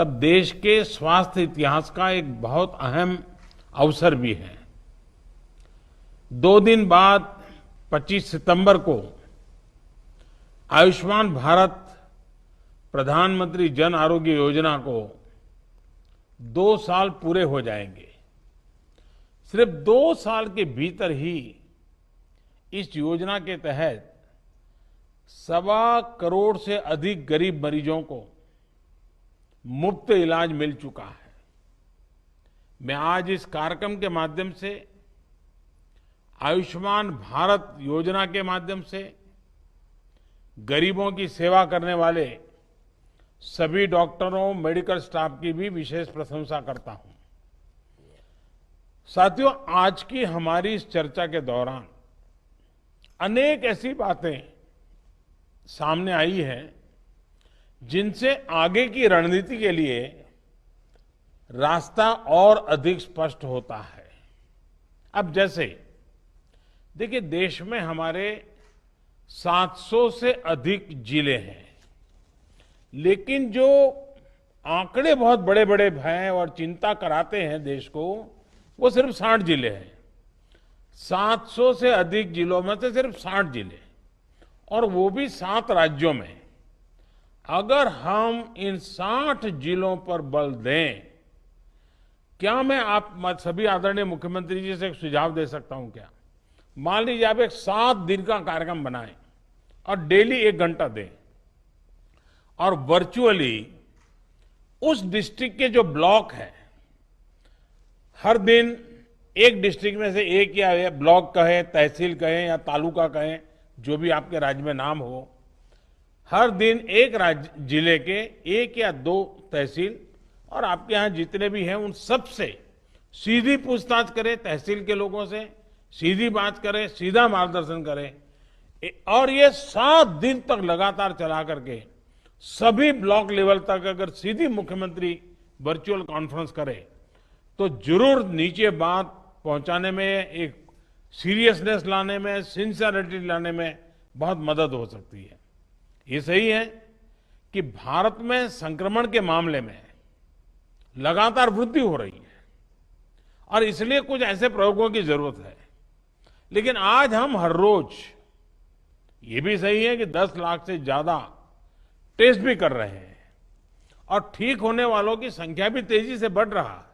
तब देश के स्वास्थ्य इतिहास का एक बहुत अहम अवसर भी है। 2 दिन बाद 25 सितंबर को आयुष्मान भारत प्रधानमंत्री जन आरोग्य योजना को 2 साल पूरे हो जाएंगे। सिर्फ 2 साल के भीतर ही इस योजना के तहत 1.25 करोड़ से अधिक गरीब मरीजों को मुफ्त इलाज मिल चुका है। मैं आज इस कार्यक्रम के माध्यम से आयुष्मान भारत योजना के माध्यम से गरीबों की सेवा करने वाले सभी डॉक्टरों, मेडिकल स्टाफ की भी विशेष प्रशंसा करता हूं। साथियों, आज की हमारी इस चर्चा के दौरान अनेक ऐसी बातें सामने आई हैं जिनसे आगे की रणनीति के लिए रास्ता और अधिक स्पष्ट होता है। अब जैसे देखिए, देश में हमारे 700 से अधिक जिले हैं, लेकिन जो आंकड़े बहुत बड़े बड़े हैं और चिंता कराते हैं देश को, वो सिर्फ 60 जिले हैं। 700 से अधिक जिलों में से सिर्फ 60 जिले, और वो भी 7 राज्यों में। अगर हम इन 60 जिलों पर बल दें, क्या मैं आप सभी आदरणीय मुख्यमंत्री जी से एक सुझाव दे सकता हूं क्या? मान लीजिए आप एक 7 दिन का कार्यक्रम बनाएं और डेली 1 घंटा दें, और वर्चुअली उस डिस्ट्रिक्ट के जो ब्लॉक है, हर दिन एक डिस्ट्रिक्ट में से एक या ब्लॉक कहें, तहसील कहें या तालुका कहें, जो भी आपके राज्य में नाम हो, हर दिन एक जिले के 1 या 2 तहसील और आपके यहां जितने भी हैं उन सब से सीधी पूछताछ करें, तहसील के लोगों से सीधी बात करें, सीधा मार्गदर्शन करें, और ये 7 दिन तक लगातार चला करके सभी ब्लॉक लेवल तक अगर सीधी मुख्यमंत्री वर्चुअल कॉन्फ्रेंस करे तो जरूर नीचे बात पहुंचाने में, एक सीरियसनेस लाने में, सिंसियरिटी लाने में बहुत मदद हो सकती है। ये सही है कि भारत में संक्रमण के मामले में लगातार वृद्धि हो रही है और इसलिए कुछ ऐसे प्रयोगों की जरूरत है। लेकिन आज हम हर रोज, ये भी सही है कि 10 लाख से ज्यादा टेस्ट भी कर रहे हैं और ठीक होने वालों की संख्या भी तेजी से बढ़ रहा है।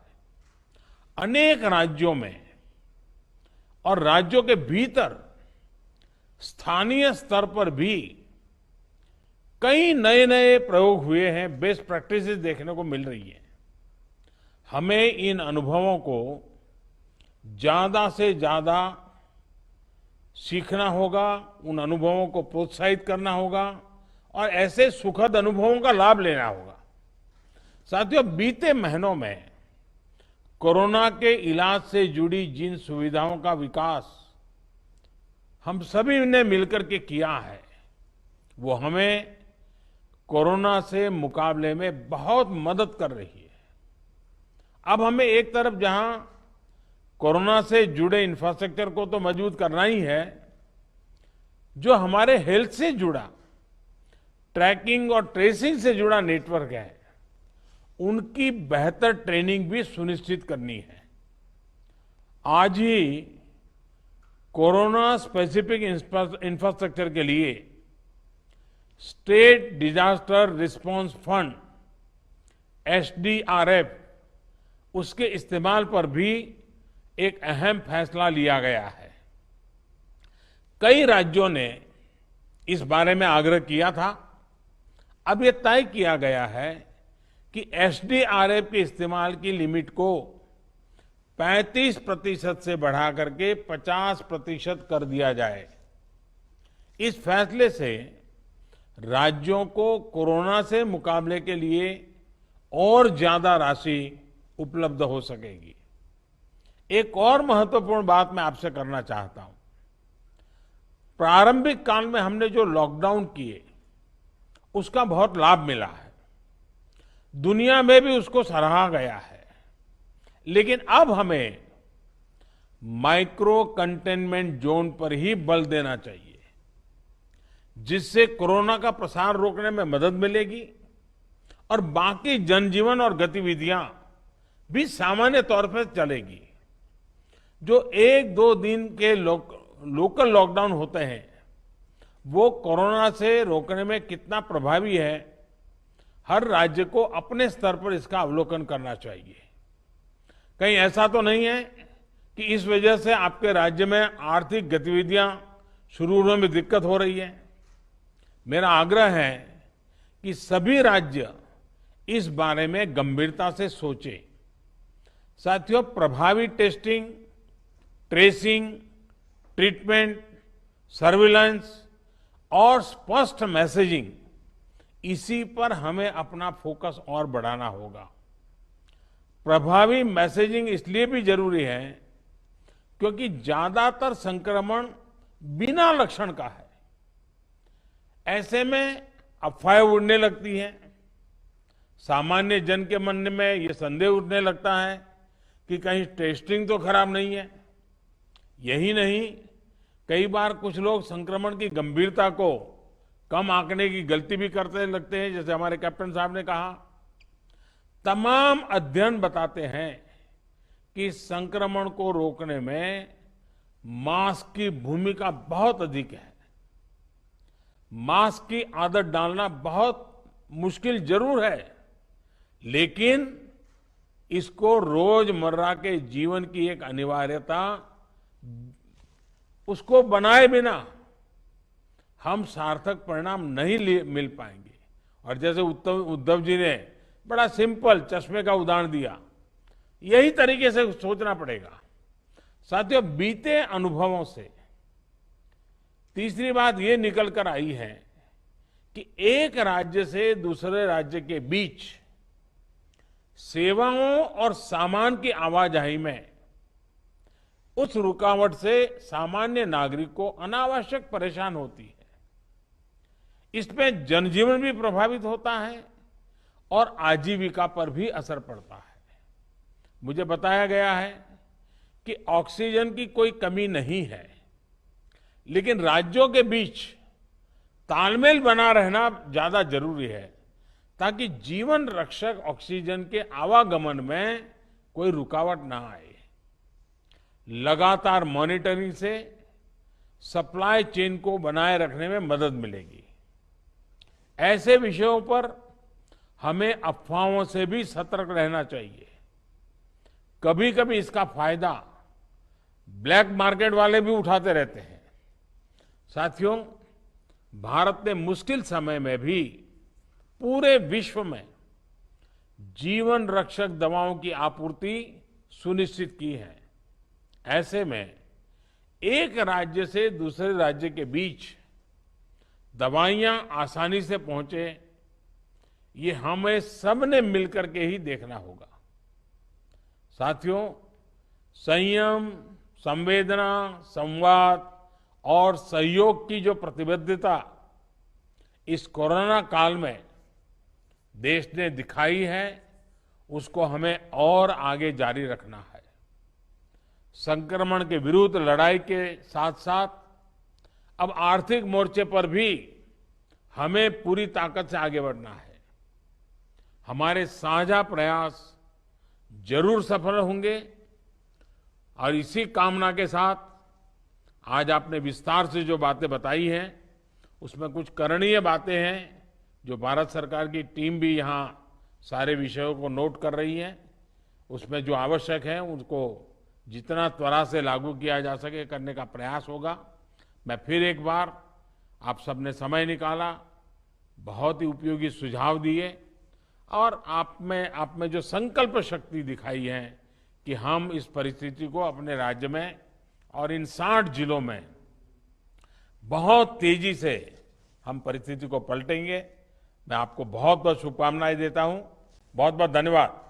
अनेक राज्यों में और राज्यों के भीतर स्थानीय स्तर पर भी कई नए नए प्रयोग हुए हैं, बेस्ट प्रैक्टिसेस देखने को मिल रही है। हमें इन अनुभवों को ज्यादा से ज्यादा सीखना होगा, उन अनुभवों को प्रोत्साहित करना होगा और ऐसे सुखद अनुभवों का लाभ लेना होगा। साथियों, बीते महीनों में कोरोना के इलाज से जुड़ी जिन सुविधाओं का विकास हम सभी ने मिलकर के किया है, वो हमें कोरोना से मुकाबले में बहुत मदद कर रही है। अब हमें एक तरफ जहां कोरोना से जुड़े इंफ्रास्ट्रक्चर को तो मजबूत करना ही है, जो हमारे हेल्थ से जुड़ा, ट्रैकिंग और ट्रेसिंग से जुड़ा नेटवर्क है, उनकी बेहतर ट्रेनिंग भी सुनिश्चित करनी है। आज ही कोरोना स्पेसिफिक इंफ्रास्ट्रक्चर के लिए state disaster response fund SDRF, उसके इस्तेमाल पर भी एक अहम फैसला लिया गया है। कई राज्यों ने इस बारे में आग्रह किया था। अब यह तय किया गया है कि SDRF के इस्तेमाल की लिमिट को 35% से बढ़ा करके 50% कर दिया जाए। इस फैसले से राज्यों को कोरोना से मुकाबले के लिए और ज्यादा राशि उपलब्ध हो सकेगी। एक और महत्वपूर्ण बात मैं आपसे करना चाहता हूं। प्रारंभिक काल में हमने जो लॉकडाउन किए, उसका बहुत लाभ मिला है, दुनिया में भी उसको सराहा गया है। लेकिन अब हमें माइक्रो कंटेनमेंट जोन पर ही बल देना चाहिए, जिससे कोरोना का प्रसार रोकने में मदद मिलेगी और बाकी जनजीवन और गतिविधियां भी सामान्य तौर पर चलेगी। जो 1-2 दिन के लोकल लॉकडाउन होते हैं वो कोरोना से रोकने में कितना प्रभावी है, हर राज्य को अपने स्तर पर इसका अवलोकन करना चाहिए। कहीं ऐसा तो नहीं है कि इस वजह से आपके राज्य में आर्थिक गतिविधियां शुरू होने में दिक्कत हो रही है। मेरा आग्रह है कि सभी राज्य इस बारे में गंभीरता से सोचें। साथियों, प्रभावी टेस्टिंग, ट्रेसिंग, ट्रीटमेंट, सर्विलांस और स्पष्ट मैसेजिंग, इसी पर हमें अपना फोकस और बढ़ाना होगा। प्रभावी मैसेजिंग इसलिए भी जरूरी है क्योंकि ज्यादातर संक्रमण बिना लक्षण का है। ऐसे में अफवाहें उड़ने लगती हैं। सामान्य जन के मन में ये संदेह उठने लगता है कि कहीं टेस्टिंग तो खराब नहीं है। यही नहीं, कई बार कुछ लोग संक्रमण की गंभीरता को कम आंकने की गलती भी करते लगते हैं। जैसे हमारे कैप्टन साहब ने कहा, तमाम अध्ययन बताते हैं कि संक्रमण को रोकने में मास्क की भूमिका बहुत अधिक है। मास्क की आदत डालना बहुत मुश्किल जरूर है, लेकिन इसको रोजमर्रा के जीवन की एक अनिवार्यता, उसको बनाए बिना हम सार्थक परिणाम नहीं मिल पाएंगे। और जैसे उद्धव जी ने बड़ा सिंपल चश्मे का उदाहरण दिया, यही तरीके से सोचना पड़ेगा। साथियों, बीते अनुभवों से तीसरी बात ये निकल कर आई है कि एक राज्य से दूसरे राज्य के बीच सेवाओं और सामान की आवाजाही में उस रुकावट से सामान्य नागरिक को अनावश्यक परेशान होती है। इसमें जनजीवन भी प्रभावित होता है और आजीविका पर भी असर पड़ता है। मुझे बताया गया है कि ऑक्सीजन की कोई कमी नहीं है, लेकिन राज्यों के बीच तालमेल बना रहना ज्यादा जरूरी है ताकि जीवन रक्षक ऑक्सीजन के आवागमन में कोई रुकावट ना आए। लगातार मॉनिटरिंग से सप्लाई चेन को बनाए रखने में मदद मिलेगी। ऐसे विषयों पर हमें अफवाहों से भी सतर्क रहना चाहिए। कभी कभी इसका फायदा ब्लैक मार्केट वाले भी उठाते रहते हैं। साथियों, भारत ने मुश्किल समय में भी पूरे विश्व में जीवन रक्षक दवाओं की आपूर्ति सुनिश्चित की है। ऐसे में एक राज्य से दूसरे राज्य के बीच दवाइयां आसानी से पहुंचे, ये हमें सबने मिलकर के ही देखना होगा। साथियों, संयम, संवेदना, संवाद और सहयोग की जो प्रतिबद्धता इस कोरोना काल में देश ने दिखाई है, उसको हमें और आगे जारी रखना है। संक्रमण के विरुद्ध लड़ाई के साथ साथ अब आर्थिक मोर्चे पर भी हमें पूरी ताकत से आगे बढ़ना है। हमारे साझा प्रयास जरूर सफल होंगे और इसी कामना के साथ आज आपने विस्तार से जो बातें बताई हैं, उसमें कुछ करणीय बातें हैं जो भारत सरकार की टीम भी यहाँ सारे विषयों को नोट कर रही है। उसमें जो आवश्यक है उसको जितना त्वरा से लागू किया जा सके करने का प्रयास होगा। मैं फिर एक बार आप सबने समय निकाला, बहुत ही उपयोगी सुझाव दिए और आप में जो संकल्प शक्ति दिखाई है कि हम इस परिस्थिति को अपने राज्य में और इन 60 जिलों में बहुत तेजी से हम परिस्थिति को पलटेंगे। मैं आपको बहुत बहुत शुभकामनाएं देता हूं। बहुत बहुत धन्यवाद।